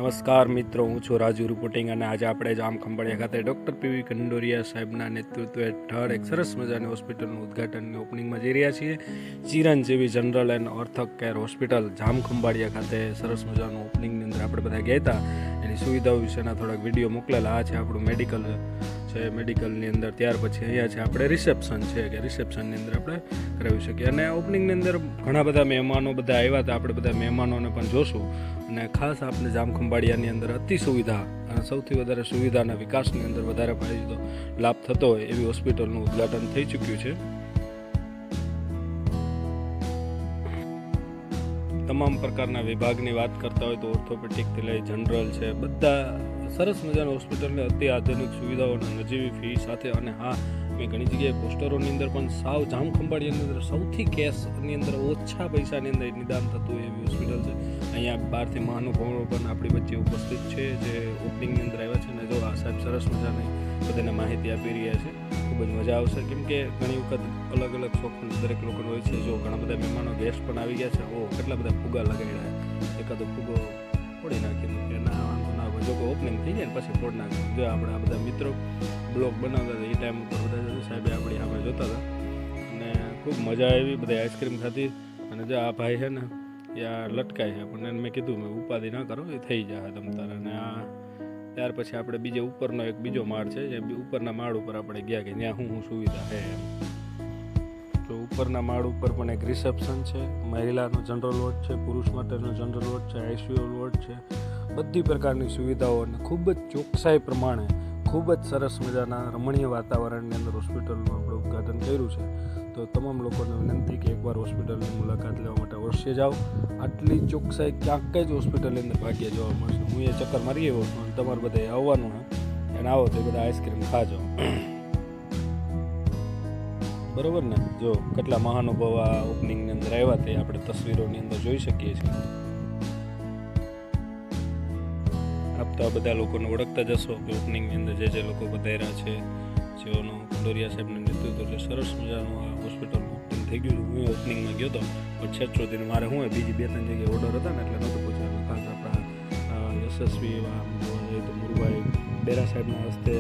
નમસ્કાર મિત્રો, હું છું રાજુ રિપોર્ટિંગ અને આજે આપણે જામ ખંભાળિયા ખાતે ડૉક્ટર પીવી કંડોરિયા સાહેબના નેતૃત્વ હેઠળ એક સરસ મજાની હોસ્પિટલનું ઉદ્ઘાટનની ઓપનિંગમાં જઈ રહ્યા છીએ. Chiranjeevi general and ortho care hospital Jam Khambhalia ખાતે સરસ મજાનું ઓપનિંગની અંદર આપણે બધા ગયા હતા. એની સુવિધાઓ વિશેના થોડાક વિડીયો મોકલેલા. આ છે આપણું મેડિકલ છે, મેડિકલની અંદર. ત્યાર પછી અહીંયા છે આપણે રિસેપ્શન છે કે રિસેપ્શનની અંદર આપણે કરાવી શકીએ. અને ઓપનિંગની અંદર ઘણા બધા મહેમાનો બધા આવ્યા હતા. આપણે બધા મહેમાનોને પણ જોશું અને ખાસ આપણે જામ ખંભાળિયાની અંદર અતિ સુવિધા અને સૌથી વધારે સુવિધાના વિકાસની અંદર વધારે ફાયદો લાભ થતો હોય એવી હોસ્પિટલનું ઉદ્ઘાટન થઈ ચૂક્યું છે. તમામ પ્રકારના વિભાગની વાત કરતા હોય તો ઓર્થોપેડિકથી લઈ જનરલ છે, બધા સરસ મજાની હોસ્પિટલને અતિ આધુનિક સુવિધાઓ અને નજીવી ફી સાથે. અને હા, મેં ઘણી જગ્યાએ પોસ્ટરોની અંદર પણ સાવ જામ ખંભાળિયાની અંદર સૌથી કેશની અંદર ઓછા પૈસાની અંદર નિદાન થતું હોય એવી હોસ્પિટલ છે. અહીંયા બહારથી મહાનુભાવો પણ આપણી વચ્ચે ઉપસ્થિત છે જે ઓપનિંગની અંદર આવ્યા છે. અને જો આ સાહેબ સરસ મજાની બધાને માહિતી આપી રહ્યા છે. ખૂબ જ મજા આવશે, કેમ કે ઘણી વખત અલગ અલગ શોખ દરેક લોકોનો હોય છે. જો ઘણા બધા મહેમાનો ગેસ્ટ પણ આવી ગયા છે. કેટલા બધા ફુગા લગાડ્યા, એકાદો ફુગો ફોડી નાખીને ના વાંધો ના હોય. જો ઓપનિંગ થઈ જાય ને પછી ફોડ નાખે. જો આપણે આ બધા મિત્રો બ્લોગ બનાવતા હતા એ ટાઈમ ઉપર બધા સાહેબે આપણી સામે જોતા હતા અને ખૂબ મજા આવી. બધા આઈસ્ક્રીમ ખાધી. અને જો આ ભાઈ છે ને એ આ લટકાય છે, પણ એને મેં કીધું મેં ઉપાધિ ના કરો, એ થઈ જાય તમ તારે. અને આ ત્યાર પછી આપણે બીજે ઉપરનો એક બીજો માળ છે, જે ઉપરના માળ ઉપર આપણે ગયા કે ત્યાં શું સુવિધા છે એમ. તો ઉપરના માળ ઉપર પણ એક રિસેપ્શન છે, મહિલાનો જનરલ વોર્ડ છે, પુરુષ માટેનો જનરલ વોર્ડ છે, આઈસીયુ વોર્ડ છે. બધી પ્રકારની સુવિધાઓ અને ખૂબ જ ચોકસાઈ પ્રમાણે ખૂબ જ સરસ મજાના રમણીય વાતાવરણની અંદર હોસ્પિટલનું આપણે ઉદ્ઘાટન કર્યું છે. તો તમામ લોકોને વિનંતી કે એકવાર હોસ્પિટલની મુલાકાત લેવા માટે અવશ્ય જાઓ. આટલી ચોકસાઈ ક્યાંક જ હોસ્પિટલની અંદર ભાગ્ય જોવા મળશે. હું એ ચક્કર મારી આવ્યો છું અને તમારે બધા આવવાનું હોય એને આવો તો બધા આઈસ્ક્રીમ ખાજો, બરોબર ને. જો કેટલા મહાનુભાવ આ ઓપનિંગની અંદર આવ્યા તે આપણે તસવીરોની અંદર જોઈ શકીએ છીએ. આપ તો આ બધા લોકોને ઓળખતા જશો કે ઓપનિંગની અંદર જે લોકો પધાર્યા છે, જેઓનું કંડોરિયા સાહેબનું નેતૃત્વ છે. સરસ મજાનું આ હોસ્પિટલનું ઓપનિંગ થઈ ગયું. હું ઓપનિંગમાં ગયો હતો પણ છેતરોથી મારે હું બીજી 2-3 જગ્યાએ ઓર્ડર હતા ને એટલે નહોતું પૂછ્યું. ખાસ આપણા યશસ્વી એવા જોવા જઈએ તો મુરુભાઈ બેરા સાહેબના હસ્તે